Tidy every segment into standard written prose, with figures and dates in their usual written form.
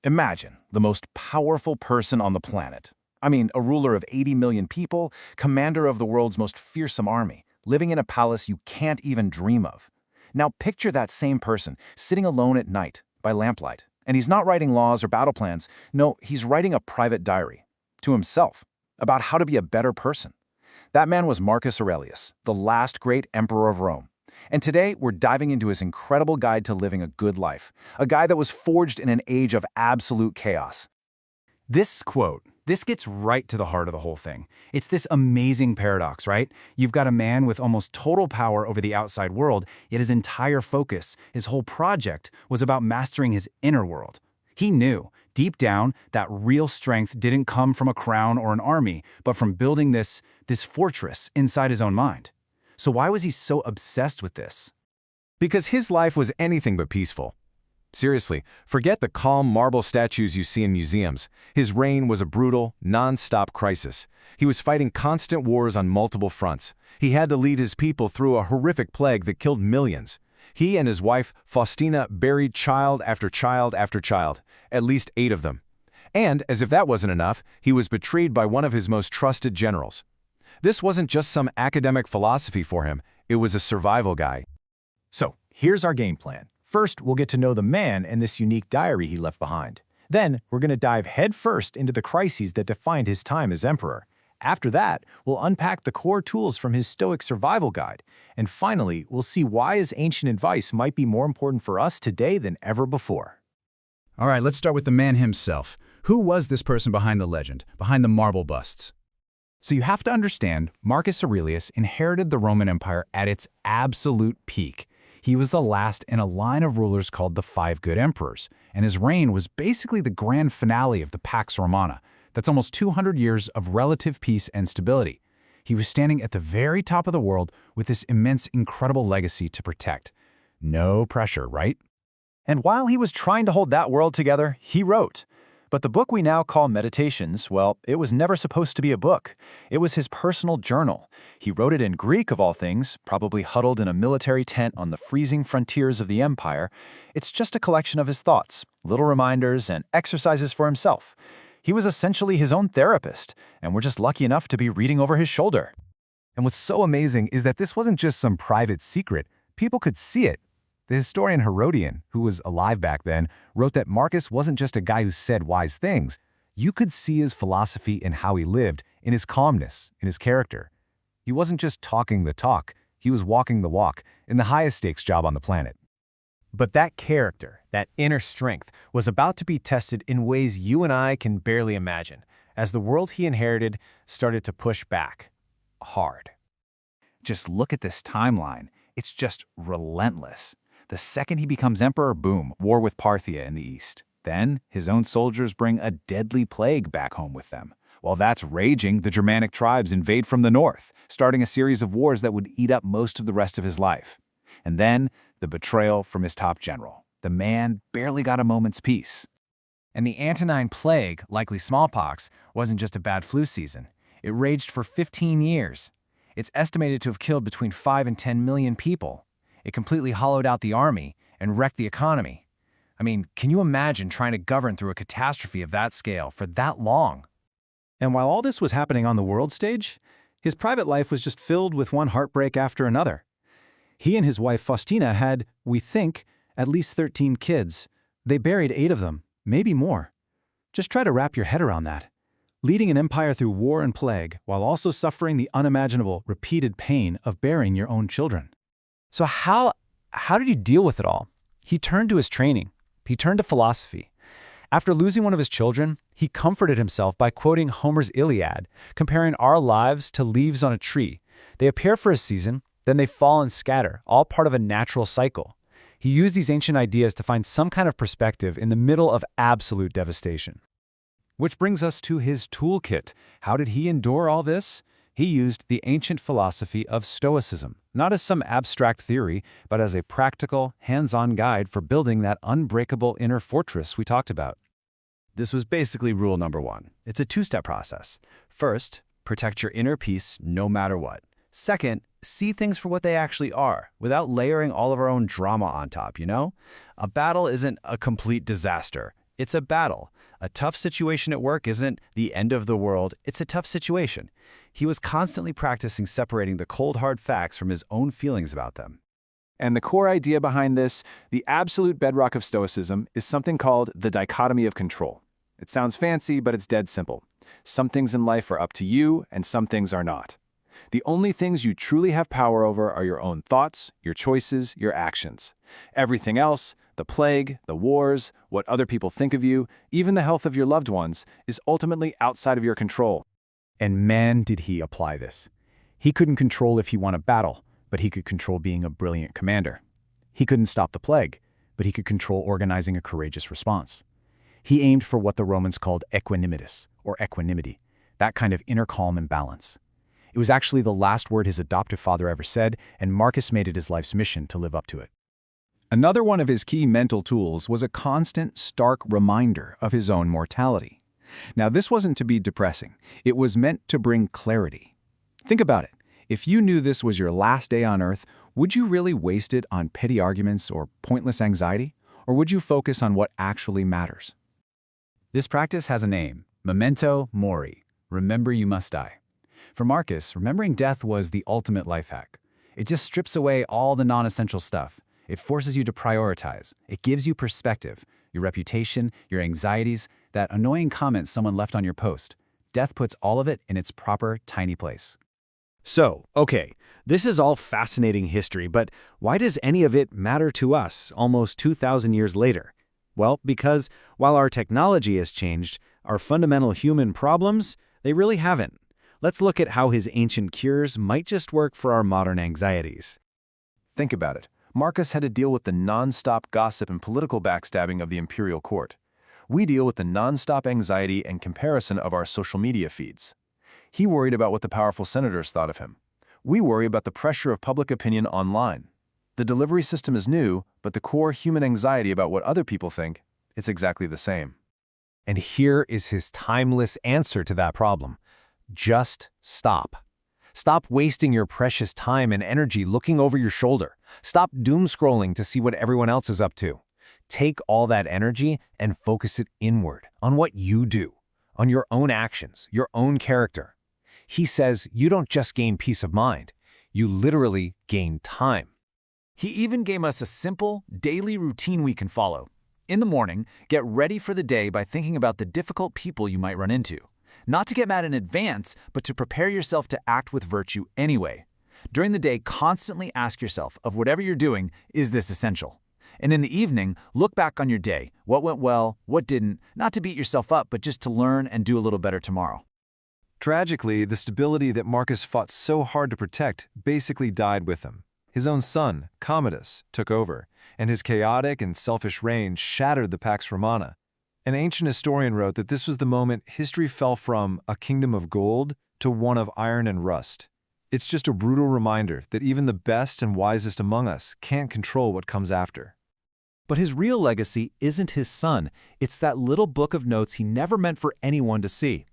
Imagine the most powerful person on the planet. I mean, a ruler of 80 million people, commander of the world's most fearsome army, living in a palace you can't even dream of. Now picture that same person sitting alone at night by lamplight. And he's not writing laws or battle plans. No, he's writing a private diary to himself about how to be a better person. That man was Marcus Aurelius, the last great emperor of Rome. And today, we're diving into his incredible guide to living a good life, a guide that was forged in an age of absolute chaos. This quote, this gets right to the heart of the whole thing. It's this amazing paradox, right? You've got a man with almost total power over the outside world, yet his entire focus, his whole project, was about mastering his inner world. He knew, deep down, that real strength didn't come from a crown or an army, but from building this fortress inside his own mind. So why was he so obsessed with this? Because his life was anything but peaceful. Seriously, forget the calm marble statues you see in museums. His reign was a brutal, non-stop crisis. He was fighting constant wars on multiple fronts. He had to lead his people through a horrific plague that killed millions. He and his wife, Faustina, buried child after child after child, at least 8 of them. And, as if that wasn't enough, he was betrayed by one of his most trusted generals. This wasn't just some academic philosophy for him, it was a survival guide. So, here's our game plan. First, we'll get to know the man and this unique diary he left behind. Then, we're going to dive headfirst into the crises that defined his time as emperor. After that, we'll unpack the core tools from his Stoic survival guide. And finally, we'll see why his ancient advice might be more important for us today than ever before. All right, let's start with the man himself. Who was this person behind the legend, behind the marble busts? So you have to understand, Marcus Aurelius inherited the Roman Empire at its absolute peak. He was the last in a line of rulers called the Five Good Emperors, and his reign was basically the grand finale of the Pax Romana. That's almost 200 years of relative peace and stability. He was standing at the very top of the world with this immense, incredible legacy to protect. No pressure, right? And while he was trying to hold that world together, he wrote. But the book we now call Meditations, well, it was never supposed to be a book. It was his personal journal. He wrote it in Greek, of all things, probably huddled in a military tent on the freezing frontiers of the empire. It's just a collection of his thoughts, little reminders and exercises for himself. He was essentially his own therapist, and we're just lucky enough to be reading over his shoulder. And what's so amazing is that this wasn't just some private secret. People could see it. The historian Herodian, who was alive back then, wrote that Marcus wasn't just a guy who said wise things. You could see his philosophy in how he lived, in his calmness, in his character. He wasn't just talking the talk, he was walking the walk, in the highest stakes job on the planet. But that character, that inner strength, was about to be tested in ways you and I can barely imagine, as the world he inherited started to push back. Hard. Just look at this timeline. It's just relentless. The second he becomes emperor, boom, war with Parthia in the east. Then, his own soldiers bring a deadly plague back home with them. While that's raging, the Germanic tribes invade from the north, starting a series of wars that would eat up most of the rest of his life. And then, the betrayal from his top general. The man barely got a moment's peace. And the Antonine Plague, likely smallpox, wasn't just a bad flu season. It raged for 15 years. It's estimated to have killed between 5 and 10 million people. It completely hollowed out the army and wrecked the economy. I mean, can you imagine trying to govern through a catastrophe of that scale for that long? And while all this was happening on the world stage, his private life was just filled with one heartbreak after another. He and his wife Faustina had, we think, at least 13 kids. They buried 8 of them, maybe more. Just try to wrap your head around that. Leading an empire through war and plague while also suffering the unimaginable, repeated pain of burying your own children. So how did he deal with it all? He turned to his training. He turned to philosophy. After losing one of his children, he comforted himself by quoting Homer's Iliad, comparing our lives to leaves on a tree. They appear for a season, then they fall and scatter, all part of a natural cycle. He used these ancient ideas to find some kind of perspective in the middle of absolute devastation. Which brings us to his toolkit. How did he endure all this? He used the ancient philosophy of Stoicism, not as some abstract theory, but as a practical, hands-on guide for building that unbreakable inner fortress we talked about. This was basically rule number 1. It's a 2-step process. First, protect your inner peace no matter what. Second, see things for what they actually are, without layering all of our own drama on top, you know? A battle isn't a complete disaster. It's a battle. A tough situation at work isn't the end of the world, it's a tough situation. He was constantly practicing separating the cold hard facts from his own feelings about them. And the core idea behind this, the absolute bedrock of Stoicism, is something called the dichotomy of control. It sounds fancy, but it's dead simple. Some things in life are up to you, and some things are not. The only things you truly have power over are your own thoughts, your choices, your actions. Everything else, the plague, the wars, what other people think of you, even the health of your loved ones, is ultimately outside of your control. And man, did he apply this. He couldn't control if he won a battle, but he could control being a brilliant commander. He couldn't stop the plague, but he could control organizing a courageous response. He aimed for what the Romans called equanimitas, or equanimity, that kind of inner calm and balance. It was actually the last word his adoptive father ever said, and Marcus made it his life's mission to live up to it. Another one of his key mental tools was a constant, stark reminder of his own mortality. Now, this wasn't to be depressing. It was meant to bring clarity. Think about it. If you knew this was your last day on Earth, would you really waste it on petty arguments or pointless anxiety? Or would you focus on what actually matters? This practice has a name, memento mori, remember you must die. For Marcus, remembering death was the ultimate life hack. It just strips away all the non-essential stuff. It forces you to prioritize. It gives you perspective, your reputation, your anxieties, that annoying comment someone left on your post. Death puts all of it in its proper, tiny place. So, okay, this is all fascinating history, but why does any of it matter to us almost 2,000 years later? Well, because while our technology has changed, our fundamental human problems, they really haven't. Let's look at how his ancient cures might just work for our modern anxieties. Think about it. Marcus had to deal with the non-stop gossip and political backstabbing of the imperial court. We deal with the non-stop anxiety and comparison of our social media feeds. He worried about what the powerful senators thought of him. We worry about the pressure of public opinion online. The delivery system is new, but the core human anxiety about what other people think, it's exactly the same. And here is his timeless answer to that problem. Just stop. Stop wasting your precious time and energy looking over your shoulder. Stop doom scrolling to see what everyone else is up to. Take all that energy and focus it inward, on what you do, on your own actions, your own character. He says you don't just gain peace of mind, you literally gain time. He even gave us a simple, daily routine we can follow. In the morning, get ready for the day by thinking about the difficult people you might run into. Not to get mad in advance, but to prepare yourself to act with virtue anyway. During the day, constantly ask yourself, of whatever you're doing, is this essential? And in the evening, look back on your day. What went well, what didn't, not to beat yourself up, but just to learn and do a little better tomorrow. Tragically, the stability that Marcus fought so hard to protect basically died with him. His own son, Commodus, took over, and his chaotic and selfish reign shattered the Pax Romana. An ancient historian wrote that this was the moment history fell from a kingdom of gold to one of iron and rust. It's just a brutal reminder that even the best and wisest among us can't control what comes after. But his real legacy isn't his son. It's that little book of notes he never meant for anyone to see.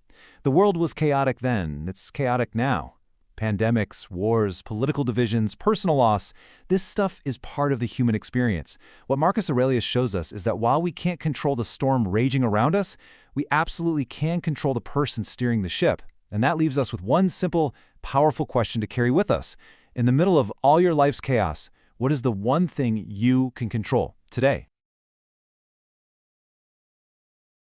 The world was chaotic then. It's chaotic now. Pandemics, wars, political divisions, personal loss, this stuff is part of the human experience. What Marcus Aurelius shows us is that while we can't control the storm raging around us, we absolutely can control the person steering the ship. And that leaves us with one simple, powerful question to carry with us. In the middle of all your life's chaos, what is the one thing you can control today?